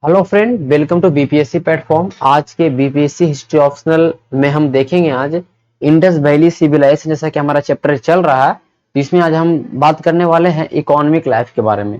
Hello friend, welcome to BPSC platform. आज के BPSC history optional में हम देखेंगे आज इंडस वैली सिविलाइजेशन, जैसा कि हमारा चैप्टर चल रहा है। इसमें आज हम बात करने वाले हैं इकोनॉमिक लाइफ के बारे में।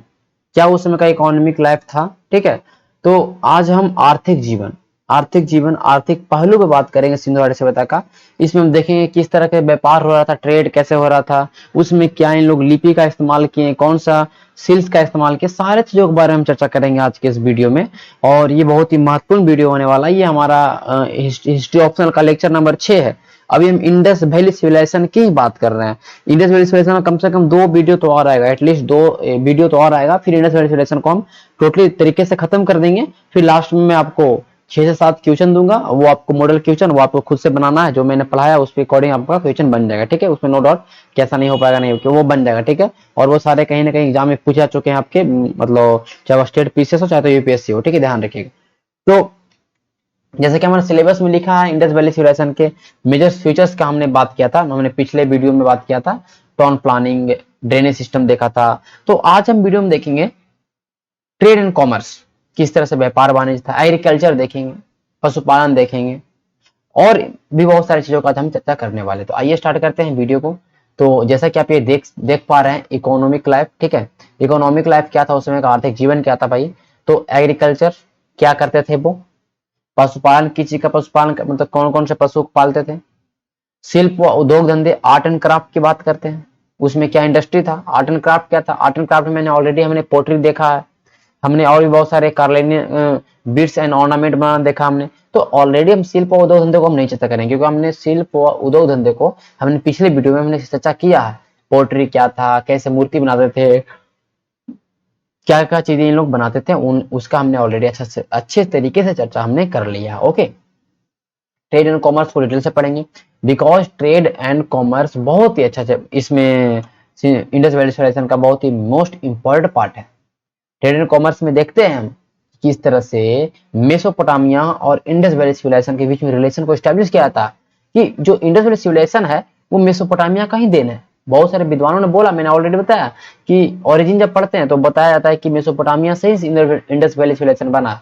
क्या उस समय का इकोनॉमिक लाइफ था, ठीक है। तो आज हम आर्थिक जीवन आर्थिक पहलू पे बात करेंगे सिंधु घाटी सभ्यता का। इसमें हम देखेंगे किस तरह के व्यापार हो रहा था, ट्रेड कैसे हो रहा था, उसमें क्या इन लोग लिपि का इस्तेमाल किए, कौन सा सिल्स का इस्तेमाल किया, सारे चीजों के बारे में हम चर्चा करेंगे आज के इस वीडियो में। और ये बहुत ही महत्वपूर्ण वीडियो होने वाला है। ये हमारा हिस्ट्री ऑप्शनल का लेक्चर नंबर 6 है। अभी हम इंडस वैली सिविलाइजेशन की ही बात कर रहे हैं। इंडस वैली सिविलाइजेशन में कम से कम 2 वीडियो तो और आएगा, एटलीस्ट 2 वीडियो तो और आएगा। फिर इंडस वैली सिविलाइजेशन को हम टोटली तरीके से खत्म कर देंगे। फिर लास्ट में मैं आपको 6 से 7 क्वेश्चन दूंगा, वो आपको मॉडल क्वेश्चन वो आपको खुद से बनाना है। जो मैंने पढ़ाया उस पे अकॉर्डिंग आपका क्वेश्चन बन जाएगा, ठीक है। उसमें नो डाउट कैसा नहीं हो पाएगा, नहीं हो वो बन जाएगा, ठीक है। और वो सारे कहीं ना कहीं एग्जाम में पूछा चुके हैं आपके, मतलब चाहे वो स्टेट पीसीएस हो चाहे तो यूपीएससी हो, ठीक है, ध्यान रखिएगा। तो जैसे कि हमारे सिलेबस में लिखा है, इंडस वैली सिविलाइजेशन के मेजर फीचर्स का हमने बात किया था, हमने पिछले वीडियो में बात किया था। टाउन प्लानिंग, ड्रेनेज सिस्टम देखा था। तो आज हम वीडियो में देखेंगे ट्रेड एंड कॉमर्स, किस तरह से व्यापार वाणिज्य था, एग्रीकल्चर देखेंगे, पशुपालन देखेंगे, और भी बहुत सारी चीजों का आज हम चर्चा करने वाले। तो आइए स्टार्ट करते हैं वीडियो को। तो जैसा कि आप ये देख पा रहे हैं, इकोनॉमिक लाइफ, ठीक है। इकोनॉमिक लाइफ क्या था उस समय का, आर्थिक जीवन क्या था भाई। तो एग्रीकल्चर क्या करते थे वो, पशुपालन, किस चीज का पशुपालन मतलब कौन कौन से पशु पालते थे। शिल्प व उद्योग धंधे, आर्ट एंड क्राफ्ट की बात करते हैं, उसमें क्या इंडस्ट्री था। आर्ट एंड क्राफ्ट क्या था, आर्ट एंड क्राफ्ट में मैंने ऑलरेडी हमने पोट्री देखा है, हमने और भी बहुत सारे कार्लिनियन बीड्स एंड ऑर्नामेंट बनाना देखा हमने। तो ऑलरेडी हम शिल्प और उद्योग धंधे को हम नहीं चर्चा करेंगे, क्योंकि हमने शिल्प और उद्योग धंधे को हमने पिछले वीडियो में हमने चर्चा किया है। पोट्री क्या था, कैसे मूर्ति बनाते थे, क्या क्या चीजें इन लोग बनाते थे, उसका हमने ऑलरेडी अच्छे तरीके से चर्चा हमने कर लिया। ओके, ट्रेड एंड कॉमर्स को डिटेल से पढ़ेंगे, बिकॉज ट्रेड एंड कॉमर्स बहुत ही अच्छा इसमें इंडस वैली सिविलाइजेशन का बहुत ही मोस्ट इंपॉर्टेंट पार्ट है। ट्रेड एंड कॉमर्स में देखते हैं हम किस तरह से मेसोपोटामिया और इंडस वैली सिविलाइजेशन के बीच में रिलेशन को एस्टेब्लिश किया था, कि जो इंडस वैली सिविलाइजेशन है वो मेसोपोटामिया का ही देन है। बहुत सारे विद्वानों ने बोला, मैंने ऑलरेडी बताया कि ओरिजिन जब पढ़ते हैं तो बताया जाता है कि मेसोपोटामिया से ही इंडस वैली सिविलाइजेशन बना।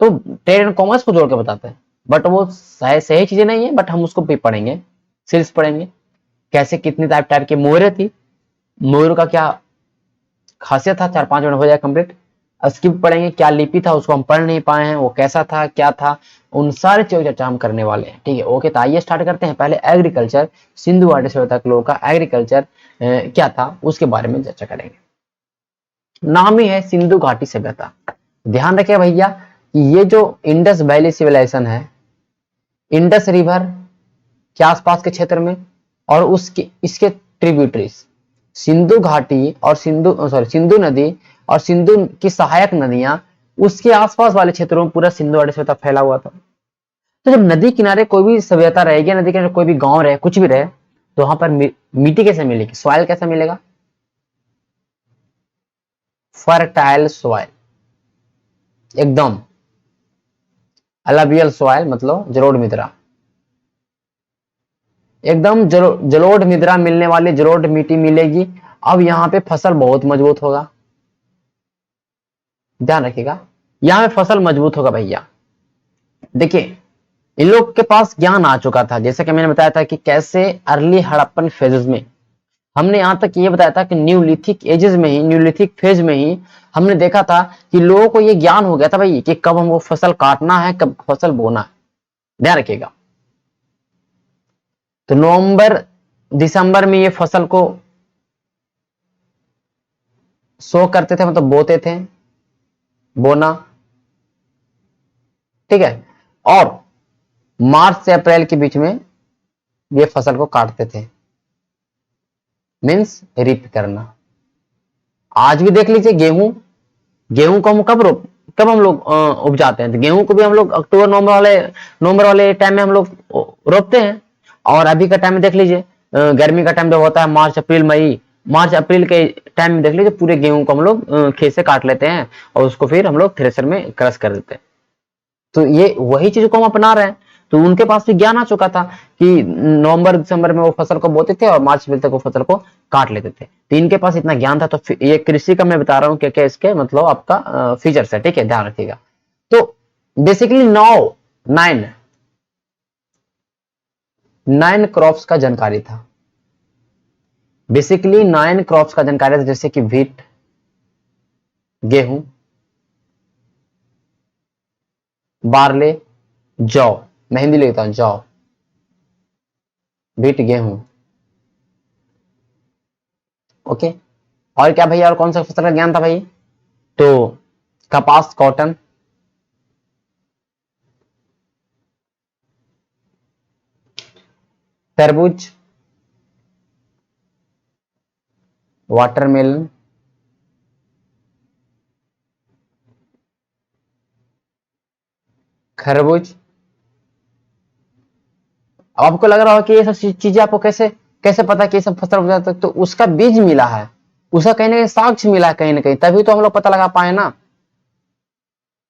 तो ट्रेड एंड कॉमर्स को जोड़ के बताते हैं, बट वो सही चीजें नहीं है, बट हम उसको भी पढ़ेंगे, सिर्फ पढ़ेंगे कैसे कितनी टाइप की मोहरें थी, मोहर का क्या खासियत था। 4-5 मिनट हो जाए कंप्लीट। स्किप पढ़ेंगे, क्या लिपि था उसको हम पढ़ नहीं पाए हैं, वो कैसा था क्या था, उन सारे चीजों की चर्चा हम करने वाले हैं, ठीक है। ओके, तो आइए स्टार्ट करते हैं। पहले एग्रीकल्चर, सिंधु घाटी सभ्यता के लोगों का एग्रीकल्चर क्या था उसके बारे में चर्चा करेंगे। नाम ही है सिंधु घाटी सभ्यता। ध्यान रखिए भैया कि ये जो इंडस वैली सिविलाइजेशन है, इंडस रिवर के आसपास के क्षेत्र में और उसके इसके ट्रिब्यूटरीज सिंधु घाटी और सिंधु नदी और सिंधु की सहायक नदियां, उसके आसपास वाले क्षेत्रों में पूरा सिंधु घाटी सभ्यता फैला हुआ था। तो जब नदी किनारे कोई भी सभ्यता रहेगी, नदी किनारे कोई भी गांव रहे, कुछ भी रहे, तो वहां पर मिट्टी कैसे मिलेगी, सॉइल कैसा मिलेगा, फर्टाइल सॉइल, एकदम अलवियल सॉइल, मतलब जलोढ़ मृदा, एकदम जलोढ़ मृदा मिलने वाली जलोढ़ मिट्टी मिलेगी। अब यहाँ पे फसल बहुत मजबूत होगा, ध्यान रखिएगा, यहाँ पे फसल मजबूत होगा भैया। देखिए, इन लोग के पास ज्ञान आ चुका था, जैसे कि मैंने बताया था कि कैसे अर्ली हड़प्पन फेजेस में, हमने यहां तक ये बताया था कि न्यूलिथिक एजेस में ही, न्यूलिथिक फेज में ही हमने देखा था कि लोगों को ये ज्ञान हो गया था भाई कि कब हमको फसल काटना है, कब फसल बोना है, ध्यान रखिएगा। तो नवंबर दिसंबर में ये फसल को सो करते थे, मतलब बोते थे, बोना, ठीक है। और मार्च से अप्रैल के बीच में ये फसल को काटते थे, मीन्स रिप करना। आज भी देख लीजिए, गेहूं को हम कब हम लोग उपजाते हैं, तो गेहूं को भी हम लोग अक्टूबर नवंबर वाले टाइम में हम लोग रोपते हैं। और अभी का टाइम में देख लीजिए, गर्मी का टाइम जब होता है मार्च अप्रैल के टाइम में देख लीजिए, पूरे गेहूं को हम लोग खेत से काट लेते हैं और उसको फिर हम लोग थ्रेशर में क्रश कर देते हैं। तो ये वही चीज को हम अपना रहे हैं। तो उनके पास भी ज्ञान आ चुका था कि नवंबर दिसंबर में वो फसल को बोते थे और मार्च अप्रैल तक वो फसल को काट लेते थे। तो इनके पास इतना ज्ञान था। तो ये कृषि का मैं बता रहा हूँ क्या क्या इसके मतलब आपका फीचर्स है, ठीक है, ध्यान रखिएगा। बेसिकली 9 क्रॉप्स का जानकारी था। बेसिकली 9 क्रॉप्स का जानकारी था, जैसे कि व्हीट, गेहूं, बार्ले, जौ। मैं हिंदी लिखता हूं, जौ, व्हीट, गेहूं। ओके। और क्या भैया, और कौन सा फसल का ज्ञान था भाई? तो कपास, कॉटन, तरबूज, वाटरमेलन, खरबूज। आपको लग रहा होगा कि ये सब चीजें आपको कैसे कैसे पता कि ये सब फसल उग जाता है? तो उसका बीज मिला है, उसका कहीं ना कहीं साक्ष्य मिला है, कहीं ना कहीं, तभी तो हम लोग पता लगा पाए ना।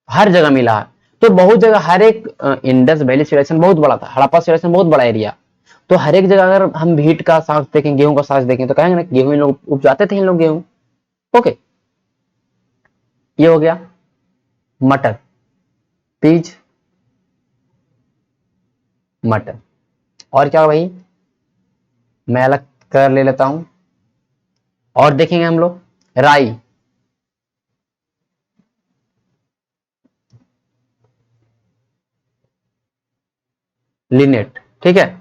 हर जगह मिला है। तो बहुत जगह, हर एक इंडस वैली सिविलाइजेशन बहुत बड़ा था, हड़प्पा सिविलाइजेशन बहुत बड़ा एरिया। तो हर एक जगह अगर हम व्हीट का साक्ष्य देखें, गेहूं का साक्ष्य देखें, तो कहेंगे ना गेहूं इन लोग उपजाते थे, इन लोग गेहूं। ओके, ये हो गया। मटर, पीज, मटर। और क्या भाई, मैं अलग कर ले लेता हूं। और देखेंगे हम लोग राई, लिनेट। ठीक है,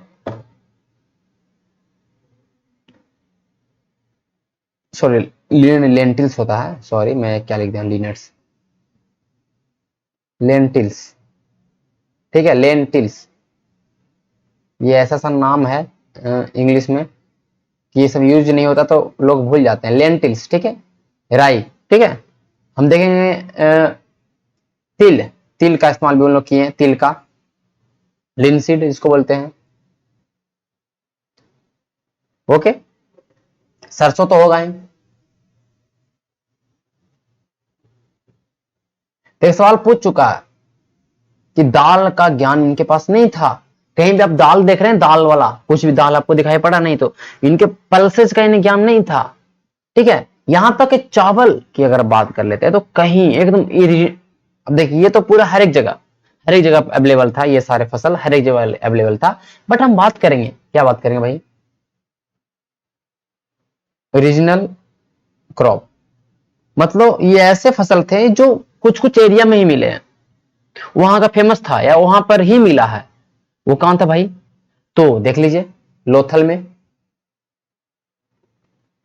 सॉरी, लेंटिल्स होता है, सॉरी मैं क्या लिख दिया, लिनेट्स, लेंटिल्स। ठीक है, लेंटिल्स, ये ऐसा सा नाम है इंग्लिश में कि ये सब यूज नहीं होता, तो लोग भूल जाते हैं। लेंटिल्स, ठीक है, राई। ठीक है, हम देखेंगे तिल, तिल का इस्तेमाल भी उन लोग किए हैं, तिल का, लिनसीड जिसको बोलते हैं। ओके, सरसों तो होगा ही। तो एक सवाल पूछ चुका है कि दाल का ज्ञान इनके पास नहीं था। कहीं भी आप दाल देख रहे हैं, दाल वाला कुछ भी दाल आपको दिखाई पड़ा नहीं, तो इनके पल्सेस का इन्हें ज्ञान नहीं था। ठीक है, यहां तक कि चावल की अगर बात कर लेते हैं, तो कहीं एकदम अब देखिए, ये तो पूरा हर एक जगह अवेलेबल था, ये सारे फसल हर एक जगह अवेलेबल था। बट हम बात करेंगे, क्या बात करेंगे भाई? रीजनल क्रॉप, मतलब ये ऐसे फसल थे जो कुछ कुछ एरिया में ही मिले हैं, वहां का फेमस था या वहां पर ही मिला है। वो कौन था भाई? तो देख लीजिए, लोथल में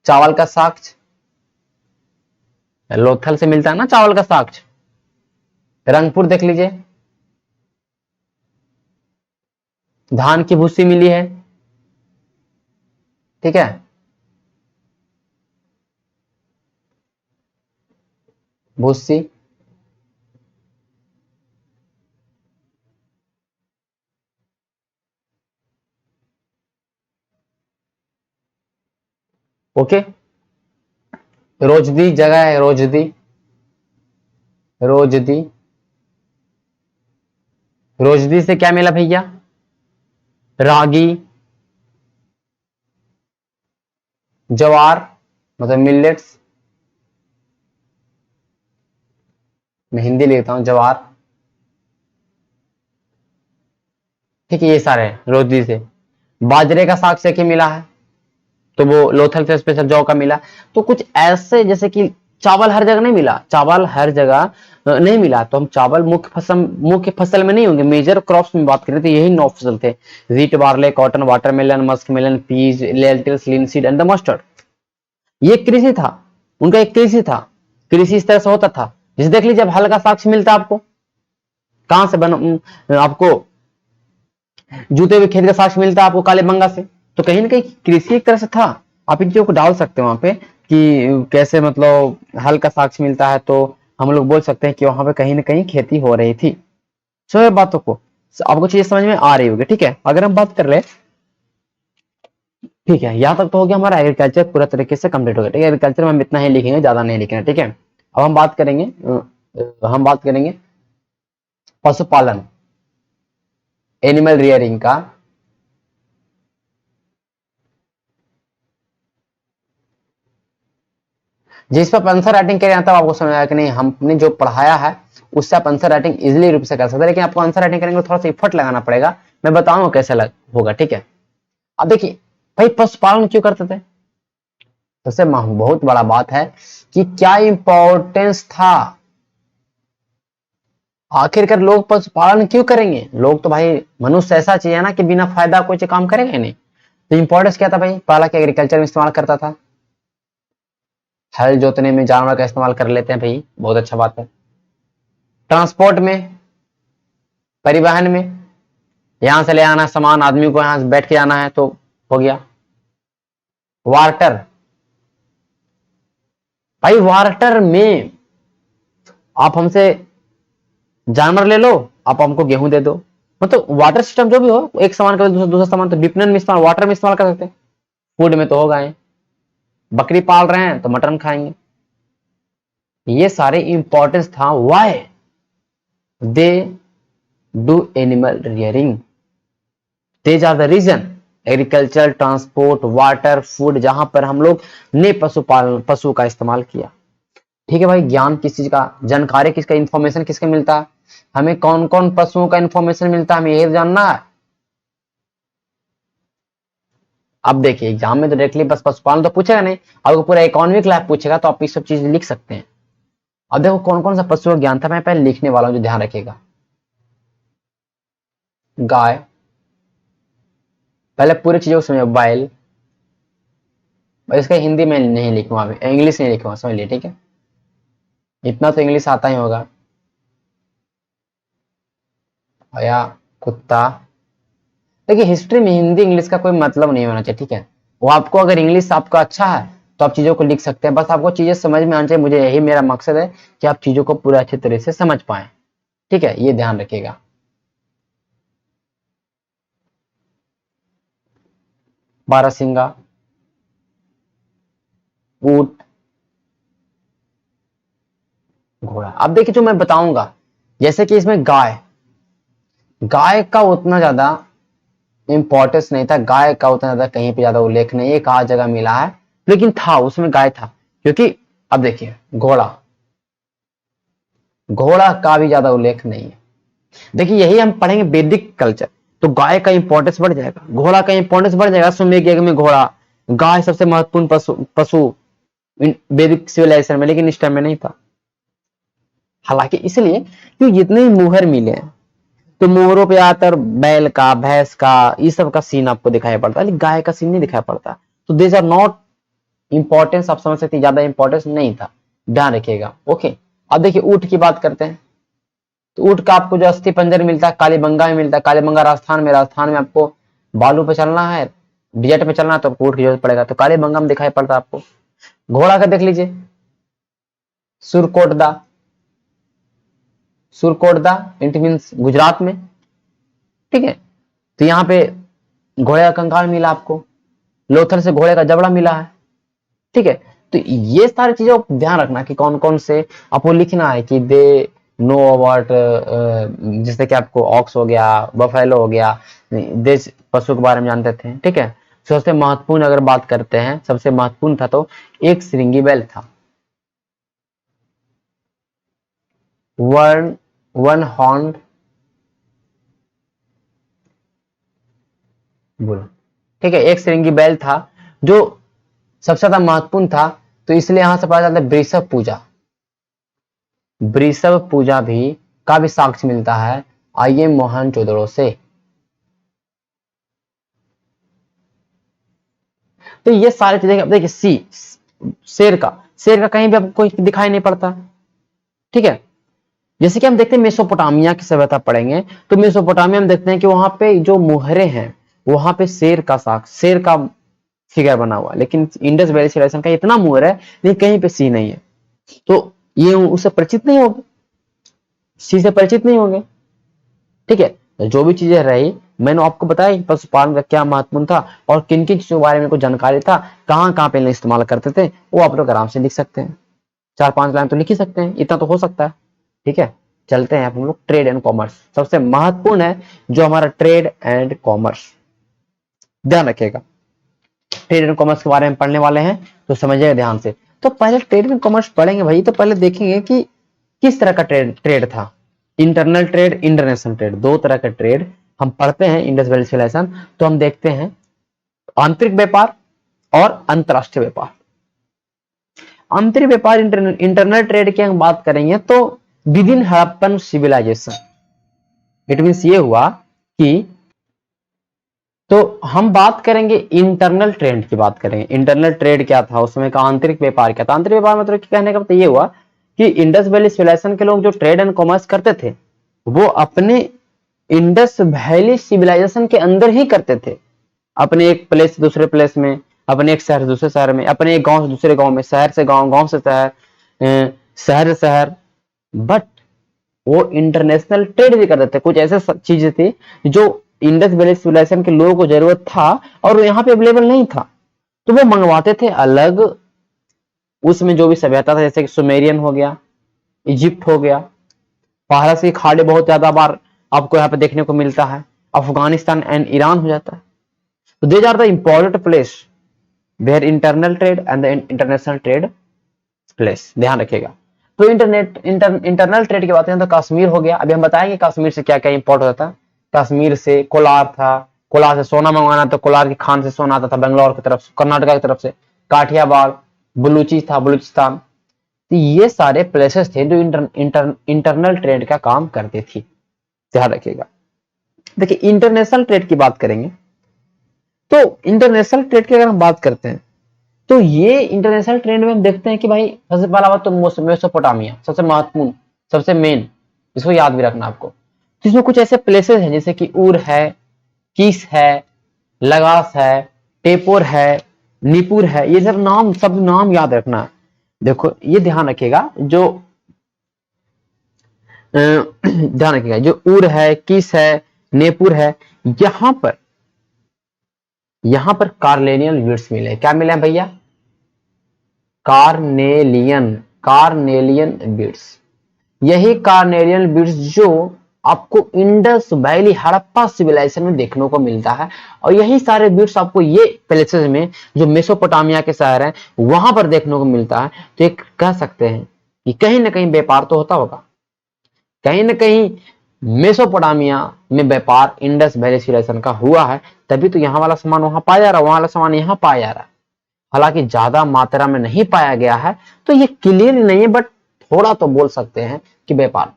चावल का साक्ष, लोथल से मिलता है ना चावल का साक्ष। रंगपुर देख लीजिए, धान की भूसी मिली है। ठीक है, भूसी। ओके, रोजदी जगह है, रोजदी, रोजदी। रोजदी से क्या मिला भैया? रागी, जवार, मतलब मिलेट्स। मैं हिंदी लेता हूं, जवार। ठीक है, ये सारे रोजदी से। बाजरे का साग से क्या मिला है? तो वो लोथल से स्पेशल जौ का मिला। तो कुछ ऐसे, जैसे कि चावल हर जगह नहीं मिला, चावल हर जगह नहीं मिला, तो हम चावल मुख्य फसल में नहीं होंगे, मेजर क्रॉप्स में बात करें तो यही 9 फसल थे: wheat, barley, cotton, watermelon, musk melon, peas, lentils, linseed and the mustard. ये कृषि था, उनका एक कृषि था, कृषि इस तरह से होता था। जैसे देख लीजिए, अब हल्का साक्ष्य मिलता है आपको, कहां से आपको जूते हुए खेत का साक्ष्य मिलता है आपको काले बंगा से। तो कहीं ना कहीं कृषि एक तरह से था। आप इन चीजों को डाल सकते हैं वहां पे कि कैसे, मतलब हल का साक्ष्य मिलता है, तो हम लोग बोल सकते हैं कि वहां पे कहीं ना कहीं खेती हो रही थी। सो ये बातों को आपको चीजें समझ में आ रही होगी। ठीक है, अगर हम बात कर ले, ठीक है, यहाँ तक तो हो गया, हमारा एग्रीकल्चर पूरा तरीके से कंप्लीट हो गया। ठीक है, एग्रीकल्चर में हम इतना ही लिखेंगे, ज्यादा नहीं लिखेंगे। ठीक है, अब हम बात करेंगे पशुपालन, एनिमल रियरिंग का। जिस पर आंसर राइटिंग करें तब आपको समझ आया कि नहीं हमने जो पढ़ाया है उससे आप आंसर राइटिंग इजिली रूप से कर सकते हैं, लेकिन आपको आंसर राइटिंग करेंगे थोड़ा सा इफर्ट लगाना पड़ेगा। मैं बताऊंगा कैसे होगा, ठीक है। अब देखिए भाई पशुपालन क्यों करते थे, सबसे बहुत बड़ा बात है कि क्या इंपॉर्टेंस था, आखिरकार लोग पशुपालन क्यों करेंगे। लोग तो भाई मनुष्य ऐसा चाहिए ना कि बिना फायदा कोई काम करेंगे नहीं। तो इंपॉर्टेंस क्या था भाई, पहला क्या एग्रीकल्चर में इस्तेमाल करता था, हल जोतने में जानवर का इस्तेमाल कर लेते हैं भाई, बहुत अच्छा बात है। ट्रांसपोर्ट में, परिवहन में, यहां से ले आना सामान, आदमी को यहां से बैठ के आना है तो हो गया। वाटर, भाई वाटर में आप हमसे जानवर ले लो, आप हमको गेहूं दे दो, मतलब वाटर सिस्टम जो भी हो, एक सामान का दूसरा सामान, तो विपणन में इस्तेमाल, वाटर में इस्तेमाल कर सकते हैं। फूड में तो होगा ही, बकरी पाल रहे हैं तो मटन खाएंगे। ये सारे इंपॉर्टेंस था, why they do animal rearing, these are the reason. Agriculture, transport, water, food, जहां पर हम लोग ने पशुपालन, पशु का इस्तेमाल किया। ठीक है भाई, ज्ञान किस चीज का, जानकारी किसका, इंफॉर्मेशन किसका मिलता है, हमें कौन कौन पशुओं का इंफॉर्मेशन मिलता है, हमें यही जानना है। अब देखिए एग्जाम में तो डायरेक्टली बस पशुपालन तो पूछेगा नहीं, आपको पूरा इकोनॉमिक लाइफ पूछेगा तो आप ये सब चीज लिख सकते हैं। अब देखो कौन कौन सा पशु का ज्ञान था, मैं पहले लिखने वाला हूं जो ध्यान रखिएगा। गाय, पहले पूरी चीजों को समझो, बैल, इसका हिंदी में नहीं लिखूंगा, अभी इंग्लिश नहीं लिखूंगा, समझ लिए, ठीक है, इतना तो इंग्लिश आता ही होगा। या कुत्ता, देखिए हिस्ट्री में हिंदी इंग्लिश का कोई मतलब नहीं होना चाहिए, ठीक है। वो आपको अगर इंग्लिश आपका अच्छा है तो आप चीजों को लिख सकते हैं, बस आपको चीजें समझ में आनी चाहिए। मुझे यही मेरा मकसद है कि आप चीजों को पूरा अच्छे तरह से समझ पाए, ठीक है, ये ध्यान रखिएगा। बारहसिंगा, ऊंट, घोड़ा। अब देखिए जो मैं बताऊंगा, जैसे कि इसमें गाय, गाय का उतना ज्यादा इंपॉर्टेंस नहीं था, गाय का उतना ज्यादा कहीं पे ज्यादा उल्लेख नहीं है, एक आध जगह मिला है, लेकिन था उसमें गाय था, क्योंकि अब देखिए घोड़ा, घोड़ा का भी ज्यादा उल्लेख नहीं है। देखिए यही हम पढ़ेंगे वैदिक कल्चर, तो गाय का इंपॉर्टेंस बढ़ जाएगा, घोड़ा का इंपॉर्टेंस बढ़ जाएगा। सुमेर यज्ञ में घोड़ा, गाय सबसे महत्वपूर्ण पशु पशु वैदिक सिविलाइजेशन में, लेकिन इस टाइम में नहीं था। हालांकि इसलिए कि जितने मोहर मिले हैं तो मोहरों पे आकर बैल का, भैंस का, इस सब का सीन आपको दिखाई पड़ता है, गाय का सीन नहीं दिखाई पड़ता। तो दिस आर नॉट इंपॉर्टेंस, आप समझ सकते, ज्यादा इंपॉर्टेंस नहीं था, ध्यान रखिएगा। ओके, अब देखिए ऊंट की बात करते हैं, तो ऊंट का आपको जो अस्थि पंजर मिलता है कालीबंगा में मिलता है, कालीबंगा राजस्थान में, राजस्थान में आपको बालू पे चलना है, डिजर्ट में चलना है तो ऊंट की जरूरत पड़ेगा, तो कालीबंगा में दिखाई पड़ता है आपको। घोड़ा का देख लीजिए, सुरकोटदा, सुरकोटदा इट मीन्स गुजरात में, ठीक है। तो यहाँ पे घोड़े का कंकाल मिला आपको, लोथल से घोड़े का जबड़ा मिला है, ठीक है। तो ये सारी चीजों को ध्यान रखना कि कौन कौन से आपको लिखना है कि दे नो अबाउट, जैसे कि आपको ऑक्स हो गया, बफेलो हो गया, देश पशु के बारे में जानते थे, ठीक है। सबसे महत्वपूर्ण अगर बात करते हैं, सबसे महत्वपूर्ण था तो एक श्रृंगी बैल था, वन वन हॉर्न बुल, ठीक है, एक श्रृंगी बैल था जो सबसे ज्यादा महत्वपूर्ण था। तो इसलिए यहां से पता चलता है वृषभ पूजा, वृषभ पूजा भी का भी साक्ष्य मिलता है आइए मोहनजोदड़ो से। तो ये सारी चीजें देखिए, शेर का, शेर का कहीं भी आपको कोई दिखाई नहीं पड़ता, ठीक है। जैसे कि हम देखते हैं मेसोपोटामिया की सभ्यता पढ़ेंगे, तो मेसोपोटामिया में देखते हैं कि वहां पे जो मुहरे हैं वहां पे शेर का साक्ष्य, शेर का फिगर बना हुआ, लेकिन इंडस वैली सिविलाइजेशन का इतना मुहर है लेकिन कहीं पे सी नहीं है, तो ये उससे परिचित नहीं होगा, सी से परिचित नहीं होंगे, ठीक है। तो जो भी चीजें रही मैंने आपको बताया पशुपालन का क्या महत्वपूर्ण था और किन किन चीजों के बारे में को जानकारी था, कहां कहां पे इस्तेमाल करते थे, वो आप लोग आराम से लिख सकते हैं, 4-5 लाइन तो लिख ही सकते हैं, इतना तो हो सकता है, ठीक है। चलते हैं हम लोग ट्रेड एंड कॉमर्स, सबसे महत्वपूर्ण है जो हमारा ट्रेड एंड कॉमर्स, ध्यान रखिएगा। ट्रेड एंड कॉमर्स के बारे में पढ़ने वाले हैं तो समझिएगा ध्यान से। तो पहले ट्रेड एंड कॉमर्स पढ़ेंगे भाई, तो पहले देखेंगे कि किस तरह का ट्रेड था। इंटरनल ट्रेड, इंटरनेशनल ट्रेड, दो तरह का ट्रेड हम पढ़ते हैं इंडस वैली सिविलाइजेशन। तो हम देखते हैं आंतरिक व्यापार और अंतरराष्ट्रीय व्यापार। आंतरिक व्यापार इंटरनल ट्रेड की हम बात करेंगे तो within Harappan civilization, it means ये हुआ कि, तो हम बात करेंगे इंटरनल ट्रेड की बात करेंगे। इंटरनल ट्रेड क्या था उस समय का, आंतरिक व्यापार क्या था। आंतरिक व्यापार मतलब कहने का मतलब ये हुआ कि इंडस वैली सिविलाइजेशन के लोग जो ट्रेड एंड कॉमर्स करते थे वो अपने इंडस वैली सिविलाइजेशन के अंदर ही करते थे, अपने एक प्लेस से दूसरे प्लेस में, अपने एक शहर से दूसरे शहर में, अपने एक गांव से दूसरे गांव में, शहर से गांव, गांव से शहर, शहर से शहर। बट वो इंटरनेशनल ट्रेड भी करते थे। कुछ ऐसे चीजें थी जो इंडस वैली सिविलाइजेशन के लोगों को जरूरत था और वो यहाँ पे अवेलेबल नहीं था, तो वो मंगवाते थे अलग, उसमें जो भी सभ्यता था, जैसे कि सुमेरियन हो गया, इजिप्ट हो गया, फारस की खाड़ी बहुत ज्यादा बार आपको यहाँ पे देखने को मिलता है, अफगानिस्तान एंड ईरान हो जाता है। तो these are the important place where internal trade and the international trade place, ध्यान रखिएगा। तो इंटरनल ट्रेड की बात करें तो कश्मीर हो गया। अभी हम बताएंगे कश्मीर से क्या क्या इंपोर्ट होता था। कश्मीर से कोलार था, कोलार से सोना मंगवाना तो कोलार की खान से सोना आता था, बेंगलोर की तरफ से, कर्नाटका की तरफ से। काठियावाड़, बलूची था, बलूचिस्तान। तो ये सारे प्लेसेस थे जो इंटरनल ट्रेड का काम करती थी, ध्यान रखिएगा। देखिए इंटरनेशनल ट्रेड की बात करेंगे तो इंटरनेशनल ट्रेड की अगर हम बात करते हैं तो ये इंटरनेशनल ट्रेड में हम देखते हैं कि भाई सबसे पहला बात तो मेसोपोटामिया सबसे महत्वपूर्ण, सबसे मेन, इसको याद भी रखना आपको। तो इसमें कुछ ऐसे प्लेसेस हैं जैसे कि उर है, किस है, लगास है, टेपोर है, निपुर है, ये सब नाम याद रखना। देखो ये ध्यान रखिएगा, जो ध्यान रखिएगा, जो उर है, किस है, नेपुर है, यहां पर कार्नेलियन बीड्स मिले। क्या मिले भैया? Carnelian beads. यही कार्नेलियन बीड्स जो आपको इंडस वैली हड़प्पा सिविलाइजेशन में देखने को मिलता है, और यही सारे बीड्स आपको ये प्लेसेस में जो मेसोपोटामिया के शहर हैं वहां पर देखने को मिलता है। तो एक कह सकते हैं कि कहीं ना कहीं व्यापार तो होता होगा, कहीं ना कहीं मेसोपोटामिया में व्यापार इंडस वैली सिविलाइजेशन का हुआ है, तभी तो यहाँ वाला सामान वहां पाया जा रहा है, वहां वाला सामान यहाँ पाया जा रहा है। हालांकि ज्यादा मात्रा में नहीं पाया गया है तो ये क्लियर नहीं है, बट थोड़ा तो बोल सकते हैं कि व्यापार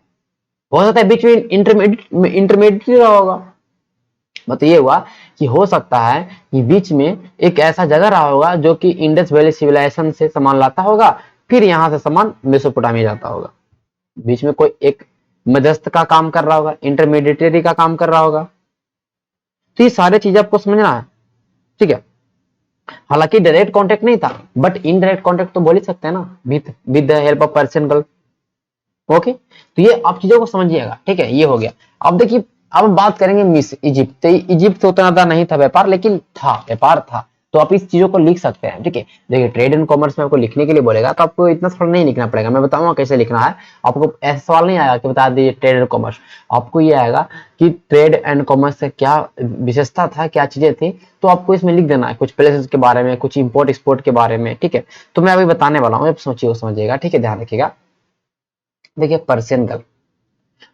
हो सकता है। बीच में इंटरमीडिएट रहा होगा, मतलब ये हुआ कि हो सकता है कि बीच में एक ऐसा जगह रहा होगा जो कि इंडस वैली सिविलाइजेशन से सामान लाता होगा, फिर यहां से सामान मेसोपोटामिया जाता होगा। बीच में कोई एक मध्यस्थ का काम कर रहा होगा, इंटरमीडिएटरी का काम कर रहा होगा। तो ये सारे चीजें आपको समझना है, ठीक है। हालांकि डायरेक्ट कांटेक्ट नहीं था, बट इनडायरेक्ट कांटेक्ट तो बोल ही सकते हैं ना, with the help of Persian gulf. Okay, तो ये आप चीजों को समझिएगा, ठीक है। ये हो गया। अब देखिए, अब हम बात करेंगे मिस्र, इजिप्ट। तो इजिप्ट तो उतना नहीं था व्यापार, लेकिन था, व्यापार था। तो आप इस चीजों को लिख सकते हैं, ठीक है। देखिए ट्रेड एंड कॉमर्स में आपको लिखने के लिए बोलेगा तो आपको इतना सवाल नहीं लिखना पड़ेगा, मैं बताऊंगा कैसे लिखना है। आपको ऐसा सवाल नहीं आएगा कि बता दीजिए ट्रेड एंड कॉमर्स, आपको ये आएगा कि ट्रेड एंड कॉमर्स से क्या विशेषता था, क्या चीजें थी, तो आपको इसमें लिख देना है कुछ प्लेसेस के बारे में, कुछ इंपोर्ट एक्सपोर्ट के बारे में, ठीक है। तो मैं अभी बताने वाला हूँ, सोचिए समझिएगा, ठीक है, ध्यान रखिएगा। देखिए पर्शियन गल्फ,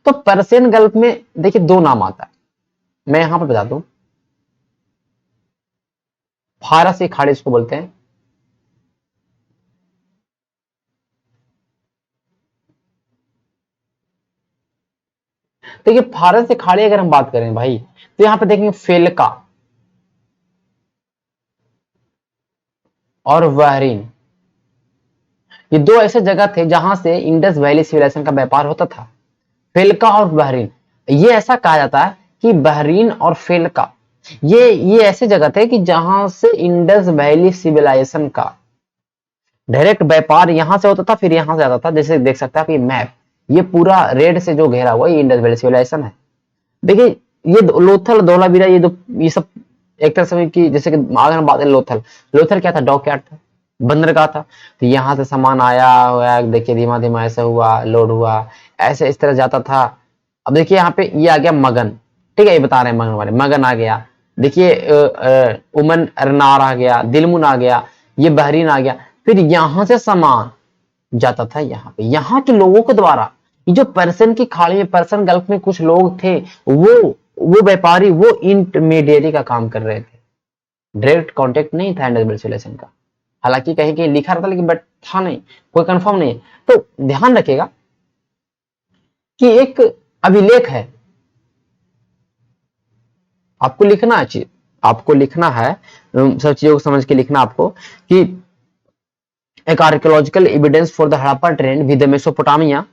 तो पर्शियन गल्फ में देखिए दो नाम आता है, मैं यहां पर बता दूं। फारस की खाड़ी इसको बोलते हैं, देखिए फारस की खाड़ी अगर हम बात करें भाई, तो यहां पे देखेंगे फेलका और बहरीन, ये दो ऐसे जगह थे जहां से इंडस वैली सिविलाइजेशन का व्यापार होता था। फेलका और बहरीन, ये ऐसा कहा जाता है कि बहरीन और फेलका ये ऐसे जगह थे कि जहां से इंडस वैली सिविलाइजेशन का डायरेक्ट व्यापार यहां से होता था, फिर यहां से आता था। जैसे देख सकते हैं आप ये मैप, ये पूरा रेड से जो घेरा हुआ ये इंडस वैली सिविलाइजेशन है। देखिए ये लोथल, धोलावीरा, ये सब एक तरह से कि जैसे कि अगर हम बात करें लोथल क्या था? डॉकयार्ड था, बंदरगाह था। तो यहाँ से सामान आया हुआ, देखिए धीमा धीमा ऐसा हुआ, लोड हुआ, ऐसे इस तरह जाता था। अब देखिए यहाँ पे ये आ गया मगन, ठीक है, ये बता रहे हैं मगन वाले, मगन आ गया। देखिए उमन अरनार आ गया, दिलमुन आ गया, ये बहरीन आ गया। फिर यहां से सामान जाता था यहाँ पे, यहाँ के लोगों के द्वारा। ये जो पर्सन की खाड़ी में, पर्सन गल्फ में कुछ लोग थे, वो व्यापारी, वो इंटरमीडिएरी का काम कर रहे थे। डायरेक्ट कांटेक्ट नहीं था इंडस वैली सिविलाइजेशन का, हालांकि कहीं कहीं लिखा रहता लेकिन बट था नहीं, कोई कंफर्म नहीं है। तो ध्यान रखिएगा कि एक अभिलेख है, आपको लिखना है चीज, आपको लिखना है सब चीजों को समझ के लिखना आपको, कि एक archaeological evidence for the Harappa trade with Mesopotamia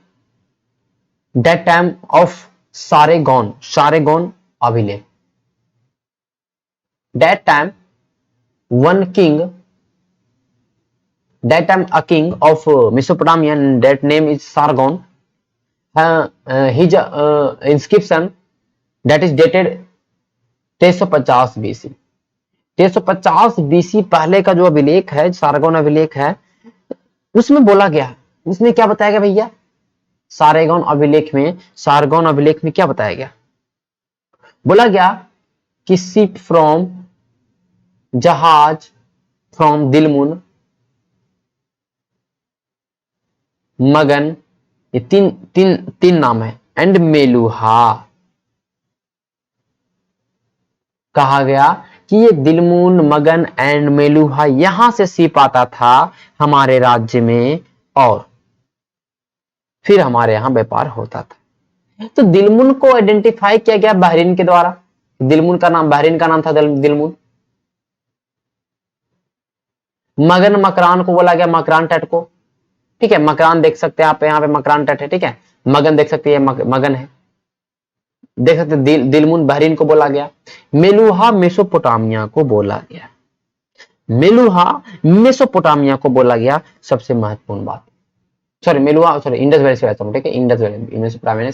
that time of Sargon अभिलेख। That time a king of Mesopotamia, and that name is Sargon. His inscription that is dated 1350 BC। 1350 BC पहले का जो अभिलेख है, सारगोन अभिलेख है, उसमें बोला गया, उसमें क्या बताया गया भैया? सारगोन अभिलेख में क्या बताया गया? बोला गया कि शिप फ्रॉम, जहाज फ्रॉम दिलमुन, मगन, ये तीन नाम है, एंड मेलुहा। कहा गया कि ये दिलमुन, मगन एंड मेलुहा, यहां से शिप आता था हमारे राज्य में, और फिर हमारे यहां व्यापार होता था। तो दिलमुन को आइडेंटिफाई किया गया बहरीन के द्वारा। दिलमुन का नाम, बहरीन का नाम था दिलमुन। मगन, मकरान को बोला गया मकरान तट को, ठीक है। मकरान देख सकते हैं आप यहाँ पे, मकरान तट है, ठीक है। मगन देख सकते हैं, मगन है, देख सकते हैं। दिलमुन बहरीन को बोला गया। मेलुहा मेसोपोटामिया को बोला गया, मेसोपोटामिया को बोला गया। सबसे महत्वपूर्ण बात, इंडस वैली सिविलाइजेशन, ठीक है, इंडस वैली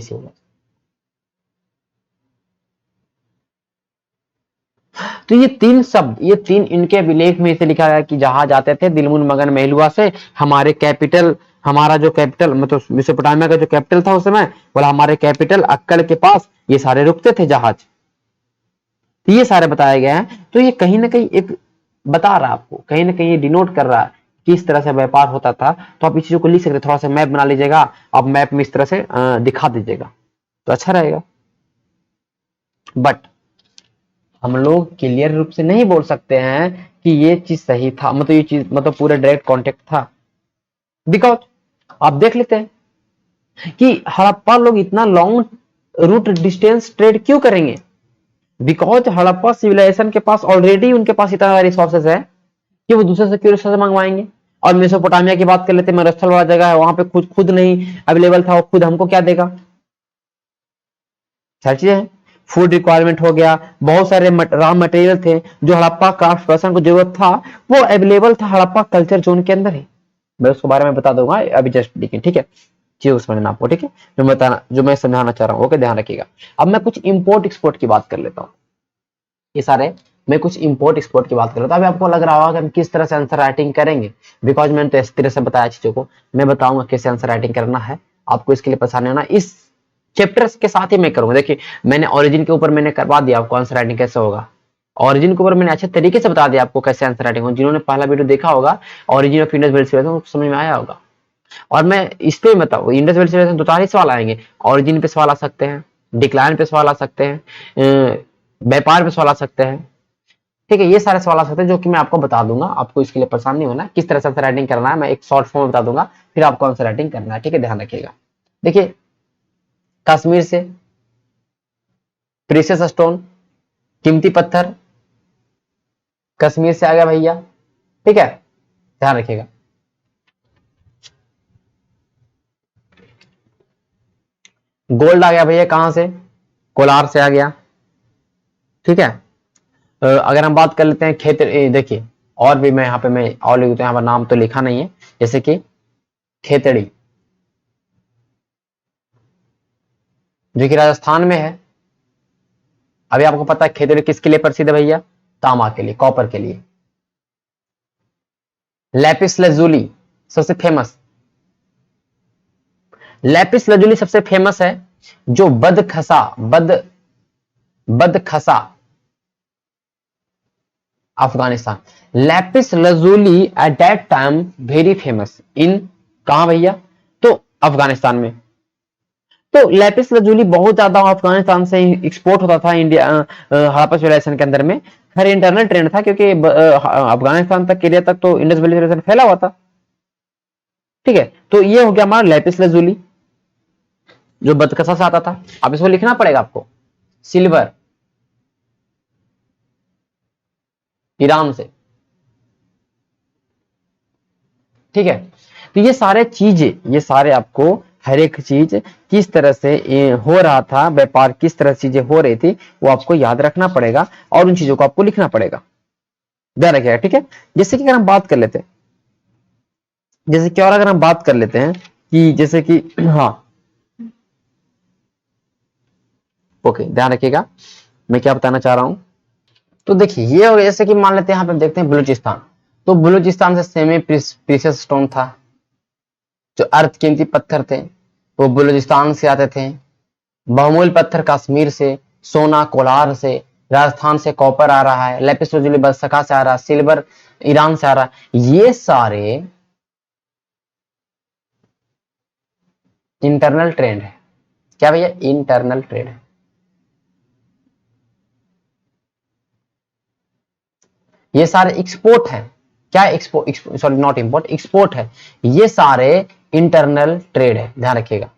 सिविलाइजेशन। तो ये तीन शब्द, ये तीन इनके अभिलेख में इसे लिखा गया कि जहाज आते थे दिलमुन, मगन, मेलुहा से, हमारे कैपिटल, हमारा जो कैपिटल, मतलब मेसोपोटामिया का जो कैपिटल था उस समय, बोला हमारे कैपिटल अक्कड़ के पास ये सारे रुकते थे जहाज। तो ये सारे बताए गए हैं। तो ये कहीं ना कहीं एक बता रहा है आपको, कहीं ना कहीं ये डिनोट कर रहा है किस तरह से व्यापार होता था। तो आप इस चीजों को लिख सकते, थोड़ा सा मैप बना लीजिएगा, आप मैप में इस तरह से दिखा दीजिएगा तो अच्छा रहेगा। बट हम लोग क्लियर रूप से नहीं बोल सकते हैं कि ये चीज सही था, मतलब ये चीज, मतलब पूरा डायरेक्ट कांटेक्ट था। बिकॉज आप देख लेते हैं कि हड़प्पा लोग इतना लॉन्ग रूट डिस्टेंस ट्रेड क्यों करेंगे? बिकॉज हड़प्पा सिविलाइजेशन के पास ऑलरेडी, उनके पास इतना रिसोर्सेज है कि वो दूसरे से क्यों रिसोर्सेज मंगवाएंगे। और मेसोपोटामिया की बात कर लेते हैं, मरुस्थल वाला जगह है, वहां पे खुद नहीं अवेलेबल था, वो खुद हमको क्या देगा? सारी चीजें हैं। फूड रिक्वायरमेंट हो गया, बहुत सारे रॉ मटेरियल थे जो हड़प्पा क्राफ्ट पर्सन को जरूरत था, वो अवेलेबल था हड़प्पा कल्चर जोन के अंदर ही। मैं उसके बारे में बता दूंगा अभी जस्ट, देखिए, ठीक है, चीज समझना आपको, ठीक है, जो मैं समझाना चाह रहा हूँ, ओके, ध्यान रखिएगा। अब मैं कुछ इंपोर्ट एक्सपोर्ट की बात कर लेता हूँ। ये सारे मैं कुछ इंपोर्ट एक्सपोर्ट की बात कर लेता हूँ। अभी आपको लग रहा होगा कि हम किस तरह से आंसर राइटिंग करेंगे, बिकॉज मैंने तो इस तरह से बताया चीजों को। मैं बताऊंगा कैसे आंसर राइटिंग करना है, आपको इसके लिए परेशान होना, इस चैप्टर्स के साथ ही मैं करूंगा। देखिए, मैंने ओरिजिन के ऊपर मैंने करवा दिया आपको आंसर राइटिंग कैसे होगा, ओरिजिन के ऊपर मैंने अच्छे तरीके से बता दिया आपको कैसे आंसर राइटिंग होगा। जिन्होंने पहला वीडियो देखा होगा origin of Indus valley civilization, समझ में आया होगा। और मैं इस पे बताऊँ, इंडस वैली सिविलाइजेशन दो चार ही सवाल आएंगे, ओरिजिन पे सवाल आ सकते हैं, डिक्लाइन पे सवाल आ सकते हैं, व्यापार पे सवाल आ सकते हैं, ठीक है, ये सारे सवाल आ सकते हैं जो कि मैं आपको बता दूंगा। आपको इसके लिए परेशान नहीं होना, किस तरह से आंसर राइटिंग करना है मैं एक शॉर्ट फॉर्म में बता दूंगा, फिर आपको आंसर राइटिंग करना है, ठीक है, ध्यान रखिएगा। देखिए, कश्मीर से प्रीशियस स्टोन, कीमती पत्थर कश्मीर से आ गया भैया, ठीक है, ध्यान रखिएगा। गोल्ड आ गया भैया, कहां से? कोलार से आ गया, ठीक है। अगर हम बात कर लेते हैं खेत, देखिए, और भी मैं यहाँ पे मैं और लिख देता हूं, यहाँ पर नाम तो लिखा नहीं है, जैसे कि खेतड़ी, जो कि राजस्थान में है। अभी आपको पता है खेतड़ी किसके लिए प्रसिद्ध है भैया? तांबा के लिए, कॉपर के लिए। लैपिस लजुली सबसे फेमस, लैपिस लजुली सबसे फेमस है, जो Badakhshan Afghanistan. Lapis lazuli at that time very famous in, कहा भैया, तो अफगानिस्तान में। तो लैपिस लजूली बहुत ज्यादा अफगानिस्तान से एक्सपोर्ट होता था इंडिया, हड़प्पा सिविलाइजेशन के अंदर में। खैर इंटरनल ट्रेंड था, क्योंकि अफगानिस्तान तक एरिया तक तो इंडस वैली सिविलाइजेशन फैला हुआ था। ठीक है, तो ये हो गया हमारा लैपिस लजूली, जो बदकसा से आता था। अब इसको लिखना पड़ेगा आपको। सिल्वर ईरान से। ठीक है, तो ये सारे चीजें, ये सारे आपको हर एक चीज किस तरह से हो रहा था, व्यापार किस तरह से चीजें हो रही थी, वो आपको याद रखना पड़ेगा और उन चीजों को आपको लिखना पड़ेगा, ध्यान रखिएगा। ठीक है, जैसे कि अगर हम बात कर लेते हैं, जैसे कि और अगर हम बात कर लेते हैं कि जैसे कि हाँ, ओके, ध्यान रखिएगा मैं क्या बताना चाह रहा हूं। तो देखिए ये हो गया, जैसे कि मान लेते हैं यहाँ पे देखते हैं बलूचिस्तान, तो बलूचिस्तान से सेमी प्रीशियस स्टोन था, जो अर्थ कीमती पत्थर थे वो बलूचिस्तान से आते थे। बहुमूल्य पत्थर कश्मीर से, सोना कोलार से, राजस्थान से कॉपर आ रहा है, लेपिस lazuli बसका से आ रहा है, सिल्वर ईरान से आ रहा है। ये सारे इंटरनल ट्रेंड है। क्या भैया? इंटरनल ट्रेड है। ये सारे एक्सपोर्ट है। क्या export? Sorry not import, export है। ये सारे इंटरनल ट्रेड है, ध्यान रखिएगा।